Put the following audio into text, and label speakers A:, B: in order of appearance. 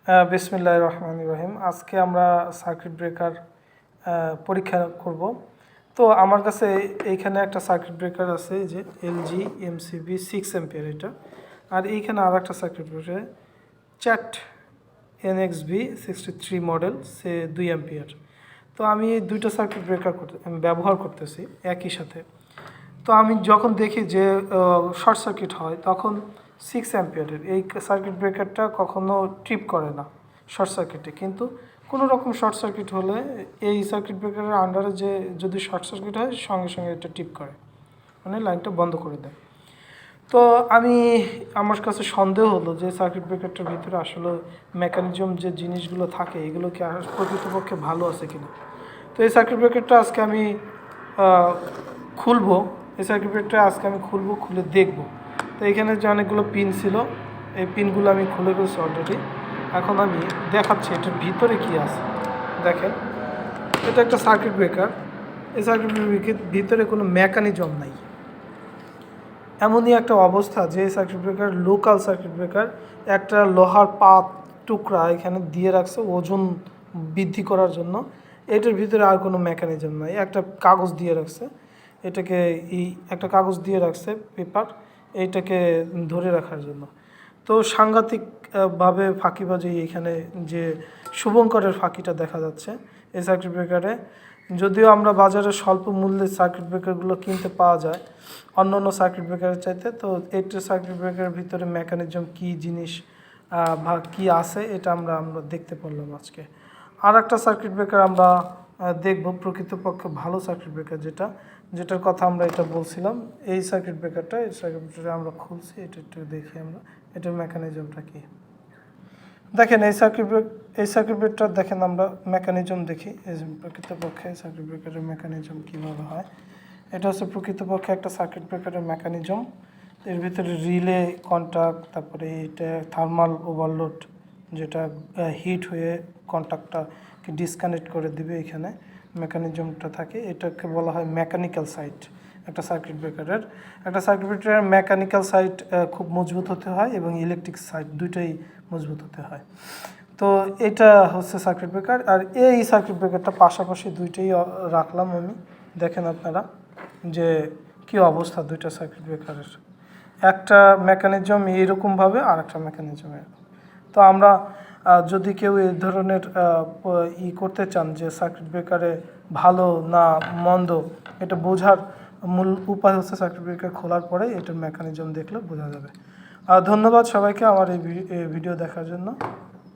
A: বিসমিল্লাহির রহমানির রহিম। আজকে আমরা সার্কিট ব্রেকার পরীক্ষা করব। তো আমার কাছে এইখানে একটা সার্কিট ব্রেকার আছে, যে এলজি এমসিবি 6 অ্যাম্পিয়ার এটা। আর এইখানে আর একটা সার্কিট ব্রেকার চ্যাট এনএক্সবি 63 মডেল, সে 2 অ্যাম্পিয়ার। তো আমি এই দুইটা সার্কিট ব্রেকার ব্যবহার করতেছি একই সাথে। তো আমি যখন দেখি যে শর্ট সার্কিট হয়, তখন 6 অ্যাম্পিয়ারের এই সার্কিট ব্রেকারটা কখনো ট্রিপ করে না শর্ট সার্কিটে। কিন্তু কোনো রকম শর্ট সার্কিট হলে এই সার্কিট ব্রেকারের আন্ডারে যে যদি শর্ট সার্কিট হয়, সঙ্গে সঙ্গে এটা ট্রিপ করে, মানে লাইনটা বন্ধ করে দেয়। তো আমার কাছে সন্দেহ হলো যে সার্কিট ব্রেকারটার ভিতরে আসলে মেকানিজম যে জিনিসগুলো থাকে, এগুলো কি প্রকৃতপক্ষে ভালো আছে কিনা। তো এই সার্কিট ব্রেকারটা আজকে আমি খুলবো। এই সার্কিট ব্রেকারটা আজকে আমি খুলে দেখব। তো এখানে যে অনেকগুলো পিন ছিল, এই পিনগুলো আমি খুলে ফেলছি অলরেডি। এখন আমি দেখাচ্ছি এটার ভিতরে কি আছে। দেখেন, এটা একটা সার্কিট ব্রেকার। এই সার্কিট ব্রেকারের ভিতরে কোনো মেকানিজম নাই। এমনই একটা অবস্থা যে circuit breaker local circuit breaker, একটা লোহার পাত টুকরা এখানে দিয়ে রাখছে ওজন বৃদ্ধি করার জন্য। এটার ভিতরে আর কোনো মেকানিজম নাই। একটা কাগজ দিয়ে রাখছে, এটাকে একটা কাগজ দিয়ে রাখছে, পেপার, এইটাকে ধরে রাখার জন্য। তো সাংঘাতিকভাবে ফাঁকিবাজি এখানে, যে শুভঙ্করের ফাঁকিটা দেখা যাচ্ছে এই সার্কিট ব্রেকারে। যদিও আমরা বাজারে স্বল্প মূল্যে সার্কিট ব্রেকারগুলো কিনতে পাওয়া যায় অন্য অন্য সার্কিট ব্রেকারের চাইতে, তো এইটা সার্কিট ব্রেকারের ভিতরে মেকানিজম কী জিনিস বা কী আছে, এটা আমরা দেখতে পারলাম আজকে। আর একটা সার্কিট ব্রেকার আমরা দেখব, প্রকৃতপক্ষে ভালো সার্কিট ব্রেকার যেটার কথা আমরা এটা বলছিলাম। এই সার্কিট ব্রেকারটা, এই সার্কিট ব্রেকারটা আমরা খুলছি, এটা একটু দেখি আমরা এটার মেকানিজমটা কী। দেখেন এই সার্কিট ব্রেকারটা দেখেন, আমরা মেকানিজম দেখি এই প্রকৃতপক্ষে সার্কিট ব্রেকারের মেকানিজম কীভাবে হয়। এটা হচ্ছে প্রকৃতপক্ষে একটা সার্কিট ব্রেকারের মেকানিজম। এর ভিতরে রিলে, কন্ট্যাক্ট, তারপরে এটা থার্মাল ওভারলোড, যেটা হিট হয়ে কন্ট্যাক্টটাকে ডিসকানেক্ট করে দিবে, এখানে মেকানিজমটা থাকে। এটাকে বলা হয় মেকানিক্যাল সাইড। একটা সার্কিট ব্রেকারের মেকানিক্যাল সাইড খুব মজবুত হতে হয় এবং ইলেকট্রিক সাইড দুইটাই মজবুত হতে হয়। তো এটা হচ্ছে সার্কিট ব্রেকার। আর এই সার্কিট ব্রেকারটা পাশাপাশি দুইটাই রাখলাম আমি। দেখেন আপনারা যে কি অবস্থা দুইটা সার্কিট ব্রেকারের। একটা মেকানিজম এইরকমভাবে, আর একটা মেকানিজম এরকম। তো আমরা যদি কেউ এই ধরনের করতে চান যে সার্কিট ব্রেকারে ভালো না মন্দ, এটা বোঝার মূল উপায় হচ্ছে সার্কিট ব্রেকার খোলার পরে এটার মেকানিজম দেখলে বোঝা যাবে। ধন্যবাদ সবাইকে আমার এই ভিডিও দেখার জন্য।